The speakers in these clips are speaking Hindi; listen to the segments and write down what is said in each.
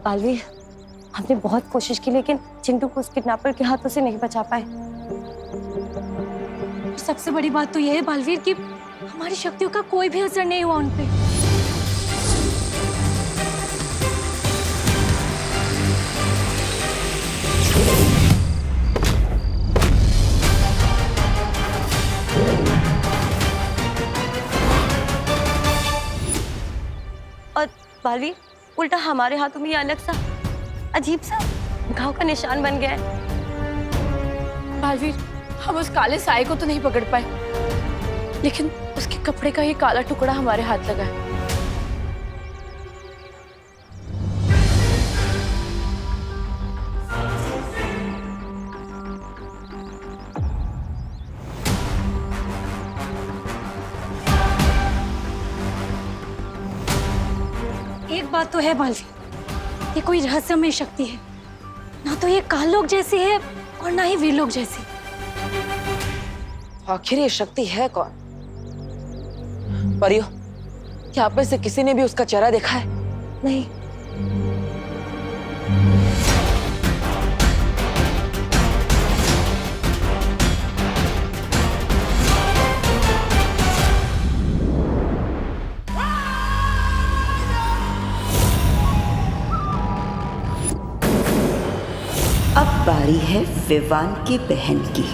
बालवीर, हमने बहुत कोशिश की लेकिन चिंटू को उस किडनैपर के हाथों से नहीं बचा पाए। सबसे बड़ी बात तो यह है बालवीर कि हमारी शक्तियों का कोई भी असर नहीं हुआ उन पे। और बालवीर, उल्टा हमारे हाथों में ये अलग सा अजीब सा घाव का निशान बन गया है। बालवीर, हम उस काले साए को तो नहीं पकड़ पाए, लेकिन उसके कपड़े का ये काला टुकड़ा हमारे हाथ लगा है। एक बात तो है बालवीर, ये कोई रहस्यमय शक्ति है। ना तो ये काल लोग जैसी है और ना ही वीर लोग जैसी। आखिर ये शक्ति है कौन? परियो, क्या आप में से किसी ने भी उसका चेहरा देखा है? नहीं। अब बारी है विवान की बहन की।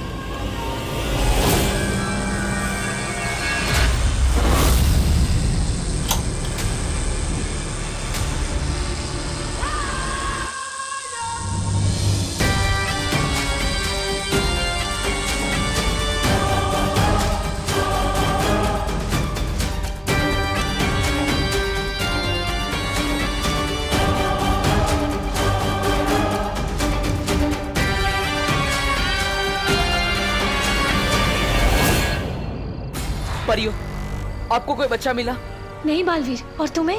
परियो, आपको कोई बच्चा मिला? नहीं बालवीर, और तुम्हें?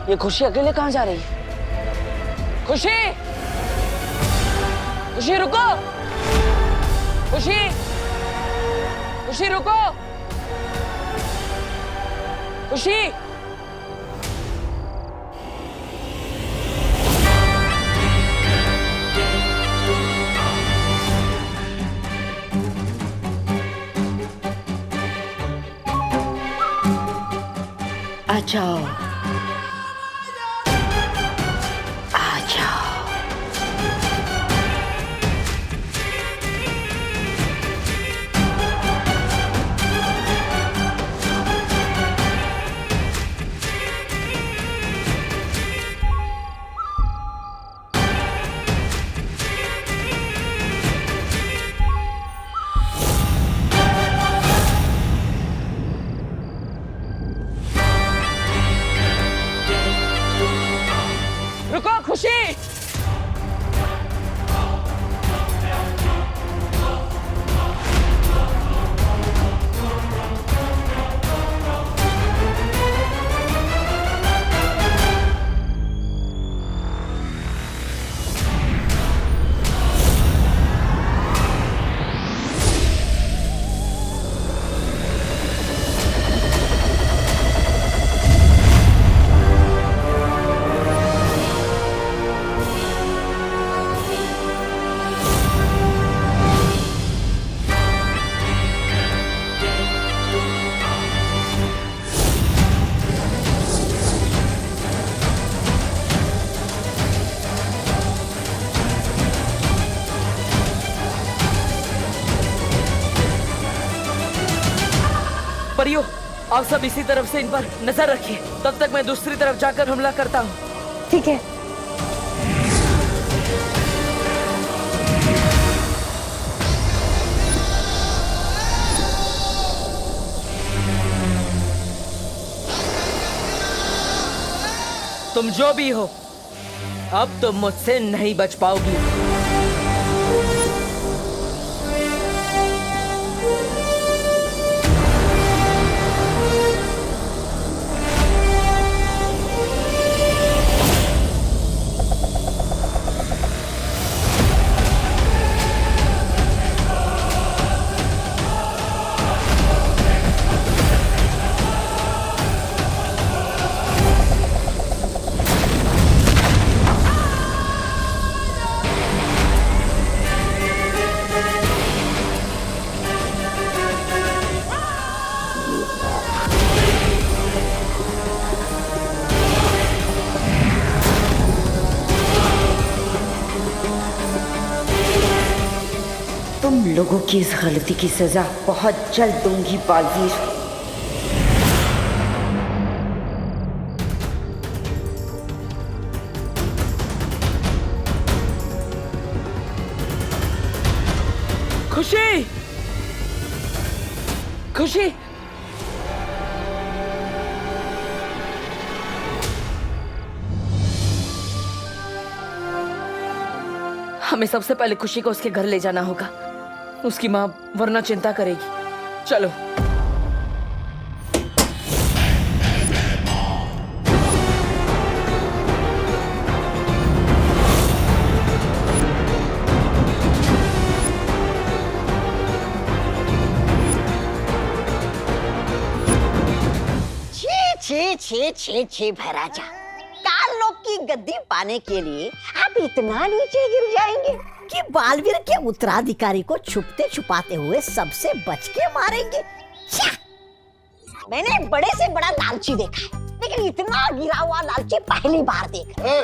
ये खुशी अकेले कहाँ जा रही है? खुशी! खुशी रुको! खुशी! खुशी रुको! खुशी! आ जाओ, आ जाओ। रुको खुशी! परियो, आप सब इसी तरफ से इन पर नजर रखिए, तब तक मैं दूसरी तरफ जाकर हमला करता हूँ। ठीक है। तुम जो भी हो, अब तुम मुझसे नहीं बच पाओगी। तुम लोगों की इस गलती की सजा बहुत जल्द दूंगी बालवीर। खुशी, खुशी, हमें सबसे पहले खुशी को उसके घर ले जाना होगा। उसकी माँ वरना चिंता करेगी। चलो। छे भराजा, काल लोग की गद्दी पाने के लिए आप इतना नीचे गिर जाएंगे कि बालवीर के उत्तराधिकारी को छुपते छुपाते हुए सबसे बच के मारेंगे। मैंने बड़े से बड़ा लालची देखा है, लेकिन इतना गिरा हुआ लालची पहली बार देख रहा हूं।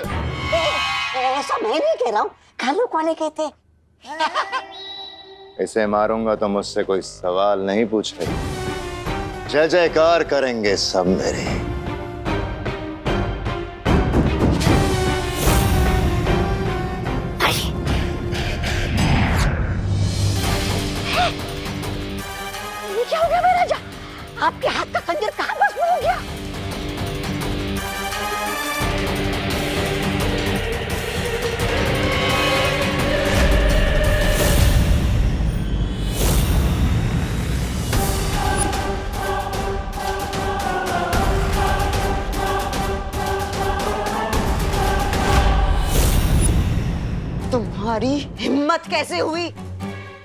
ऐसा मैं नहीं कह रहा हूँ, कालू वाले कहते। इसे मारूंगा तो मुझसे कोई सवाल नहीं पूछेगा। जय जयकार करेंगे सब मेरे। ये क्या हो गया महाराजा? आपके हाथ का खंजर कहाँ भस्म हो गया? तुम्हारी हिम्मत कैसे हुई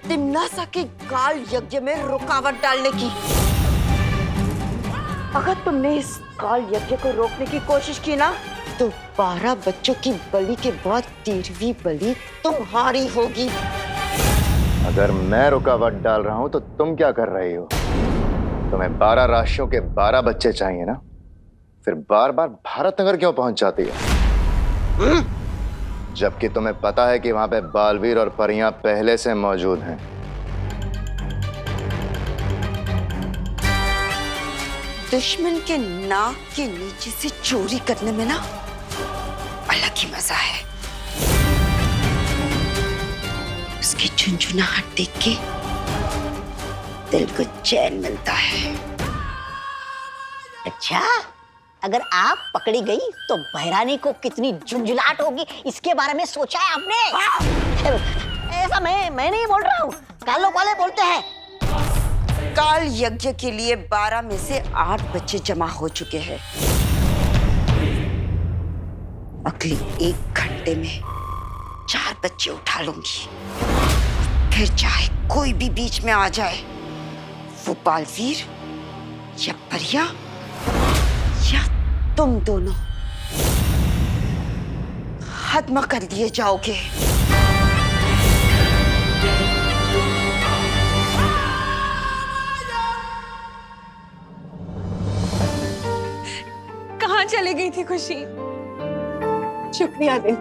तिम्नासा के काल यज्ञ में रुकावट डालने की? अगर तुमने इस काल यज्ञ को रोकने की कोशिश की ना, तो 12 बच्चों की बलि के बाद 13वीं बलि तुम्हारी होगी। अगर मैं रुकावट डाल रहा हूं तो तुम क्या कर रही हो? तुम्हें 12 राशियों के 12 बच्चे चाहिए ना? फिर बार बार भारत नगर क्यों पहुंच जाती है? जबकि तुम्हें पता है कि वहां पे बालवीर और परियां पहले से मौजूद हैं। दुश्मन के नाक के नीचे से चोरी करने में ना अलग ही मजा है। उसकी झुनझुनाहट देख के दिल को चैन मिलता है। अच्छा, अगर आप पकड़ी गई तो बहरानी को कितनी झुंझुलाहट होगी, इसके बारे में सोचा है आपने? ऐसा मैं नहीं बोल रहा हूँ, काल लोग वाले बोलते हैं। काल यज्ञ के लिए 12 में से 8 बच्चे जमा हो चुके हैं। अगले 1 घंटे में 4 बच्चे उठा लूंगी। फिर चाहे कोई भी बीच में आ जाए, वो बालवीर या परिया या तुम दोनों खत्म कर दिए जाओगे। कहाँ चली गई थी खुशी? शुक्रिया दिन,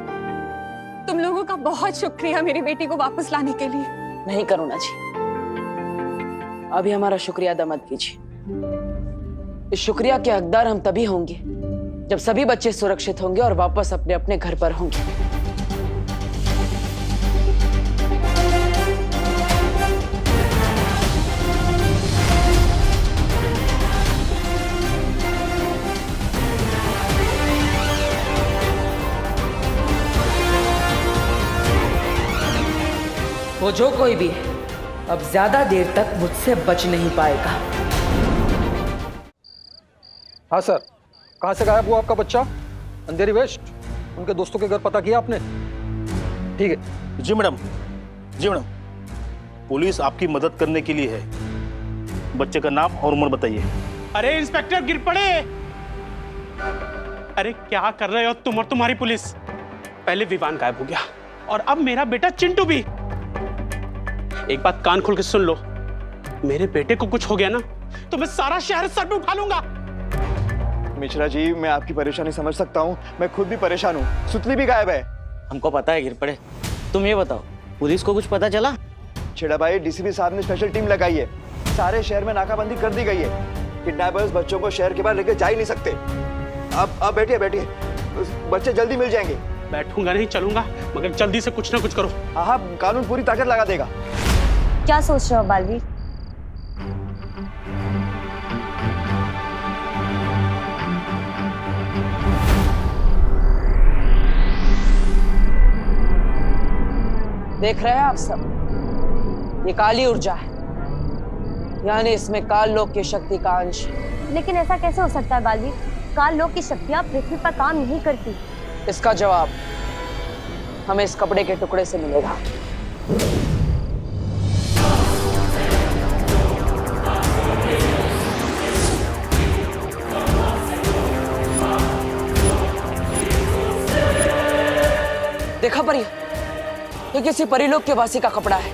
तुम लोगों का बहुत शुक्रिया मेरी बेटी को वापस लाने के लिए। नहीं करुणा जी, अभी हमारा शुक्रिया अदा मत कीजिए। इस शुक्रिया के हकदार हम तभी होंगे जब सभी बच्चे सुरक्षित होंगे और वापस अपने अपने घर पर होंगे। वो जो कोई भी है, अब ज्यादा देर तक मुझसे बच नहीं पाएगा। हाँ सर, कहाँ से गायब हुआ आपका बच्चा? अंधेरी वेस्ट, उनके दोस्तों के घर पता किया आपने? ठीक है। जी मैडम, जी मैडम, पुलिस आपकी मदद करने के लिए है। बच्चे का नाम और उम्र बताइए। अरे इंस्पेक्टर गिर पड़े। अरे क्या कर रहे हो तुम और तुम्हारी पुलिस? पहले विवान गायब हो गया और अब मेरा बेटा चिंटू भी। एक बात कान खोल के सुन लो, मेरे बेटे को कुछ हो गया ना तो मैं सारा शहर सर पे उठा लूंगा। मिश्रा जी, मैं आपकी परेशानी समझ सकता हूँ, मैं खुद भी परेशान हूँ। सुतली भी गायब है। हमको पता है गिर पड़े। तुम ये बताओ, पुलिस को कुछ पता चला? छेड़ा भाई, डीसीपी साहब ने स्पेशल टीम लगाई है। सारे शहर में नाकाबंदी कर दी गई है। किडनैपर्स बच्चों को शहर के बाहर लेके जा ही नहीं सकते। आप बैठिए बैठिए, बच्चे जल्दी मिल जाएंगे। बैठूंगा नहीं, चलूंगा, मगर जल्दी से कुछ ना कुछ करो। हाँ, कानून पूरी ताकत लगा देगा। क्या सोच रहे हो बालवीर? देख रहे हैं आप सब, ये काली ऊर्जा है, यानी इसमें काल लोक की शक्ति का अंश है। लेकिन ऐसा कैसे हो सकता है बालवीर? काल लोक की शक्तियां पृथ्वी पर काम नहीं करती। इसका जवाब हमें इस कपड़े के टुकड़े से मिलेगा। देखा परियो, ये किसी परिलोक के वासी का कपड़ा है,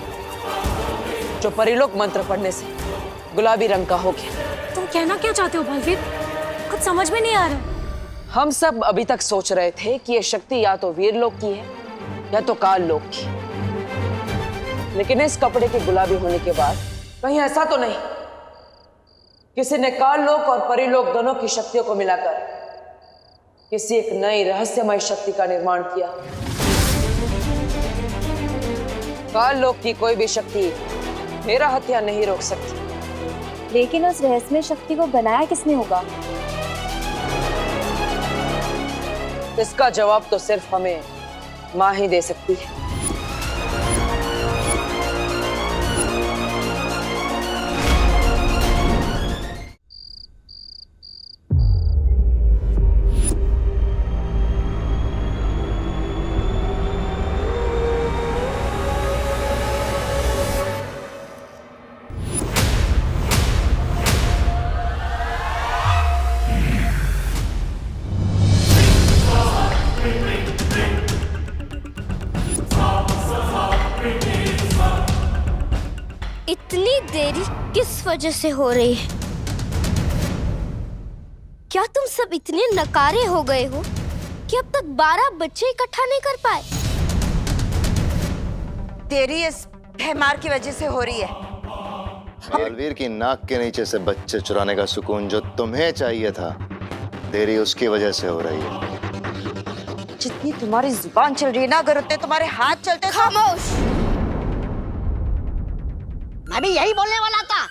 जो परिलोक मंत्र पढ़ने से गुलाबी रंग का हो गया। तुम कहना क्या चाहते हो बालवीर? कुछ समझ में नहीं आ रहा। हम सब अभी तक सोच रहे थे कि ये शक्ति या तो वीरलोक की है या तो काल लोक की, लेकिन इस कपड़े के गुलाबी होने के बाद कहीं ऐसा तो नहीं किसी ने काल लोक और परिलोक दोनों की शक्तियों को मिलाकर किसी एक नई रहस्यमय शक्ति का निर्माण किया। काल लोक की कोई भी शक्ति मेरा हत्या नहीं रोक सकती। लेकिन उस रहस्यमय शक्ति को बनाया किसने होगा? इसका जवाब तो सिर्फ हमें माँ ही दे सकती है। इतनी देरी किस वजह से हो रही है? क्या तुम सब इतने नकारे हो गए हो कि अब तक 12 बच्चे इकट्ठा नहीं कर पाए? देरी इस भैमार की वजह से हो रही है। बालवीर की नाक के नीचे से बच्चे चुराने का सुकून जो तुम्हें चाहिए था, देरी उसकी वजह से हो रही है। जितनी तुम्हारी जुबान चल रही है ना, अगर उतने तुम्हारे हाथ चलते। खामोश! मैं भी यही बोलने वाला था।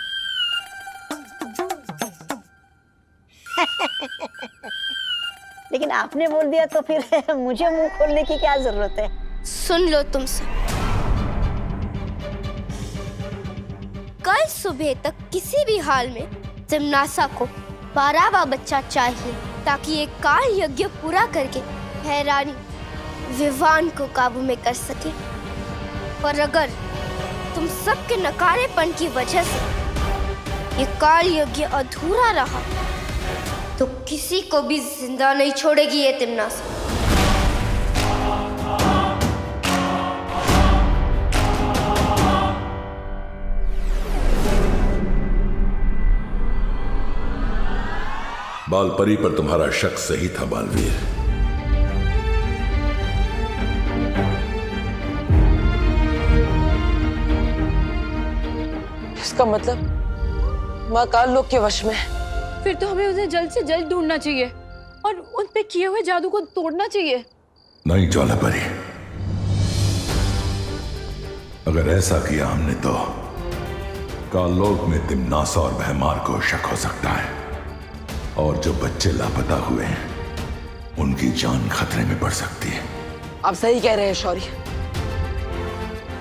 लेकिन आपने बोल दिया तो फिर मुझे मुंह खोलने की क्या जरूरत है? सुन लो तुम सब, कल सुबह तक किसी भी हाल में तिमनासा को 12वां बच्चा चाहिए, ताकि ये काल यज्ञ पूरा करके हैरानी विवान को काबू में कर सके। और अगर तुम सबके नकारेपन की वजह से ये काल यज्ञ अधूरा रहा, तो किसी को भी जिंदा नहीं छोड़ेगी ये तिमनासा। बालपरी पर तुम्हारा शक सही था बालवीर। इसका मतलब माँ काल लोक के वश में है। फिर तो हमें उसे जल्द से जल्द ढूंढना चाहिए और उन पे किए हुए जादू को तोड़ना चाहिए। नहीं ज्वालापरी, अगर ऐसा किया हमने तो काललोक में तिमनासा और भैमार को शक हो सकता है, और जो बच्चे लापता हुए हैं उनकी जान खतरे में पड़ सकती है। आप सही कह रहे हैं शौर्य।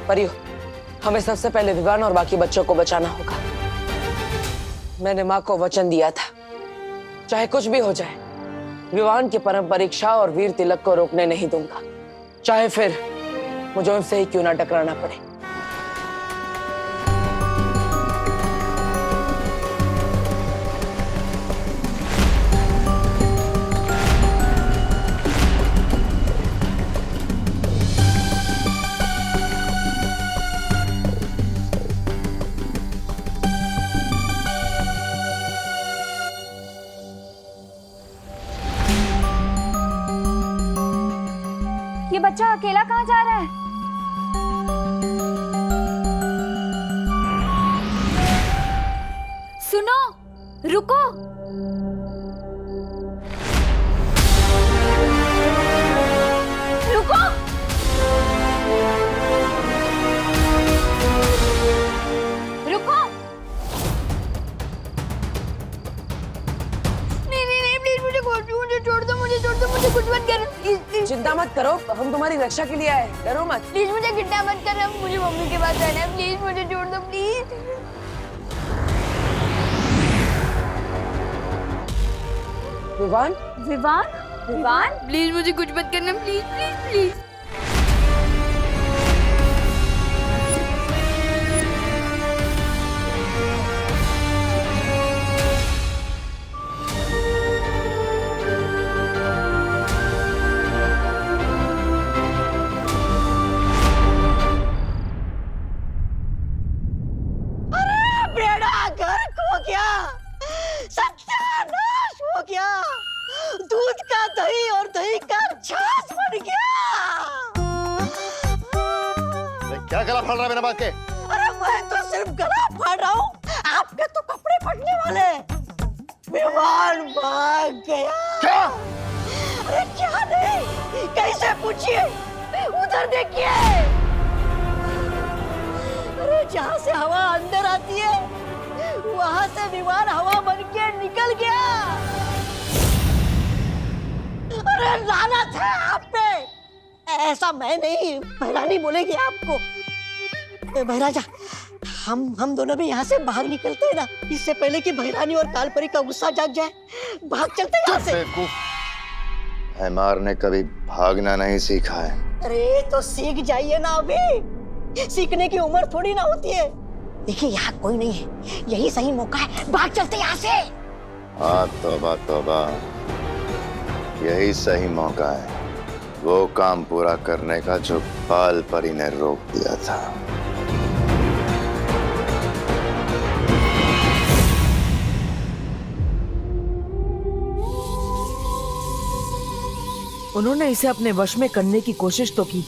परियो, हमें सबसे पहले विवान और बाकी बच्चों को बचाना होगा। मैंने माँ को वचन दिया था, चाहे कुछ भी हो जाए, विवान की परम परीक्षा और वीर तिलक को रोकने नहीं दूंगा, चाहे फिर मुझे उनसे ही क्यों ना टकराना पड़े। ये बच्चा अकेला कहाँ जा रहा है? रुको। रुको। रुको। नहीं, प्लीज मुझे छोड़ दो, मुझे कुछ मत करो, प्लीज। चिंता मत करो, हम तुम्हारी रक्षा के लिए आए, डरो मत। प्लीज मुझे किडनैप मत करना, मुझे मम्मी के पास रहना है, प्लीज मुझे छोड़ दो, प्लीज। विवान, विवान, विवान, प्लीज मुझे कुछ मत करना, प्लीज प्लीज प्लीज। बेड़ा घर खो गया, सत्यानाश हो गया, दूध का दही और दही का छाछ बन गया। क्या गला फाड़ रहा है बिना बात के? अरे मैं तो सिर्फ गला फाड़ रहा हूँ, आपके तो कपड़े फटने वाले। विमान भाग गया। क्या? अरे क्या नहीं, कैसे पूछिए, उधर देखिए। अरे जहाँ से हवा अंदर आती है वहां से विमान हवा बन के निकल गया। अरे लानत है आप पे। ऐसा मैं नहीं, भैरानी बोलेगी आपको। भैराजा, हम दोनों भी यहाँ से बाहर निकलते हैं ना, इससे पहले कि भैरानी और कालपरी का गुस्सा जाग जाए। भाग चलते हैं यहाँ से। हैमार ने कभी भागना नहीं सीखा है। अरे तो सीख जाइए ना, अभी सीखने की उम्र थोड़ी ना होती है। देखिए यहाँ कोई नहीं है, यही सही मौका है, भाग चलते यहाँ से। हाँ तौबा तौबा, यही सही मौका है वो काम पूरा करने का जो पाल परी ने रोक दिया था। उन्होंने इसे अपने वश में करने की कोशिश तो की,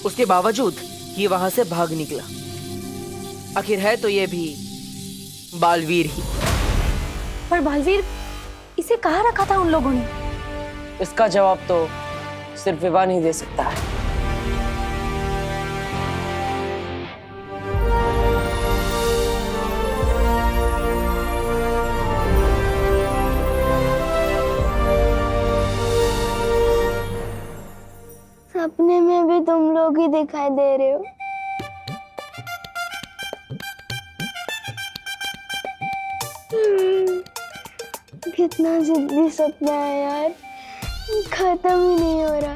उसके बावजूद ये वहां से भाग निकला। आखिर है तो ये भी बालवीर ही। पर बालवीर, इसे कहाँ रखा था उन लोगों ने? इसका जवाब तो सिर्फ विवान ही दे सकता है। सपने में भी तुम लोग ही दिखाई दे रहे हो। कितना जिद्दी सपना है यार, खत्म ही नहीं हो रहा।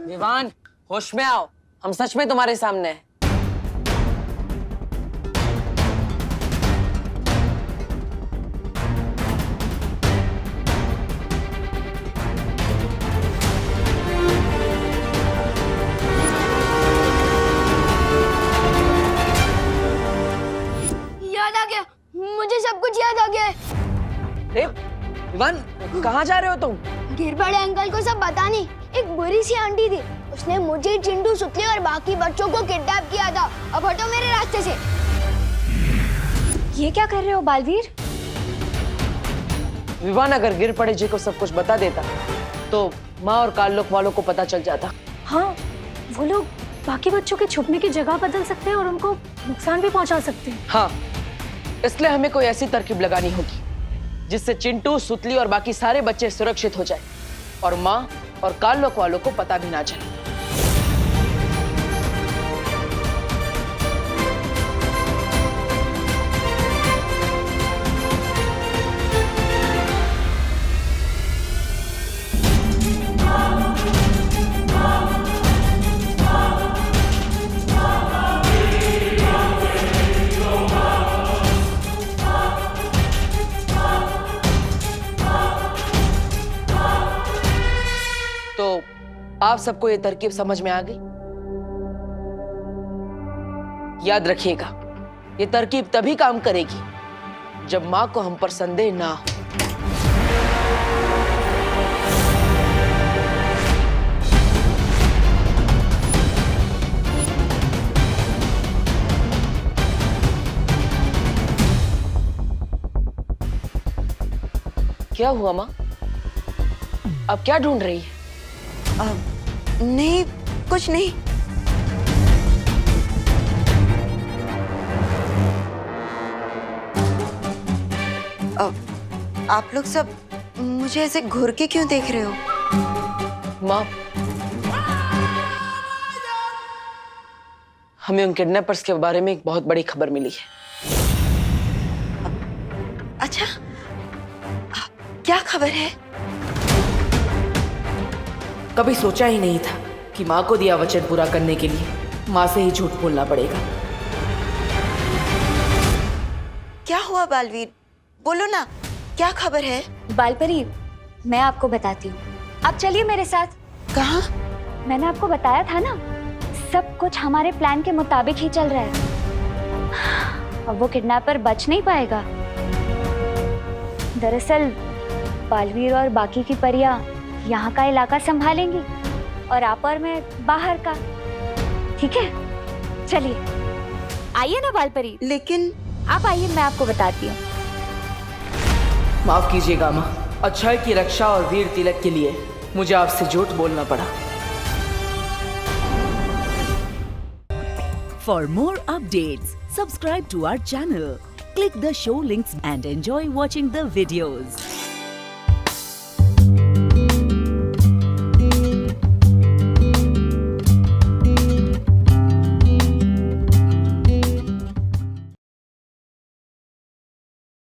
विवान, होश में आओ, हम सच में तुम्हारे सामने हैं। याद आ गया, मुझे सब कुछ याद आ गया। अरे विवान, कहाँ जा रहे हो तुम? गिर पड़े अंकल को सब बता नहीं। एक बुरी सी आंटी थी, उसने मुझे, चिंटू, सुतली और बाकी बच्चों को किडनैप किया था। अब हटो मेरे रास्ते से। ये क्या कर रहे हो बालवीर? विवान अगर गिर पड़े जी को सब कुछ बता देता तो माँ और काललोक वालों को पता चल जाता। हाँ, वो लोग बाकी बच्चों के छुपने की जगह बदल सकते हैं और उनको नुकसान भी पहुंचा सकते हैं। हाँ, इसलिए हमें कोई ऐसी तरकीब लगानी होगी जिससे चिंटू, सुतली और बाकी सारे बच्चे सुरक्षित हो जाए और माँ और काललोक वालों को पता भी ना चले। आप सबको ये तरकीब समझ में आ गई? याद रखिएगा, ये तरकीब तभी काम करेगी जब माँ को हम पर संदेह ना हो। क्या हुआ माँ? आप क्या ढूंढ रही है? नहीं, कुछ नहीं। आप लोग सब मुझे ऐसे घूर के क्यों देख रहे हो? माँ, हमें उन किडनैपर्स के बारे में एक बहुत बड़ी खबर मिली है। अच्छा, क्या खबर है? कभी सोचा ही नहीं था कि माँ को दिया वचन पूरा करने के लिए माँ से ही झूठ बोलना पड़ेगा। क्या हुआ बालवीर? बोलो ना, क्या खबर है? बालपरी, मैं आपको बताती हूँ। आप चलिए मेरे साथ। कहाँ? मैंने आपको बताया था ना, सब कुछ हमारे प्लान के मुताबिक ही चल रहा है। अब वो किडनैपर बच नहीं पाएगा। दरअसल बालवीर और बाकी की परियां यहाँ का इलाका संभालेंगी और आप और मैं बाहर का। ठीक है, चलिए आइए ना बालपरी। लेकिन आप आइए, मैं आपको बताती हूँ। माफ कीजिएगा माँ, अच्छाई की रक्षा और वीर तिलक के लिए मुझे आपसे झूठ बोलना पड़ा। For more updates, subscribe to our channel, click the show links and enjoy watching the videos.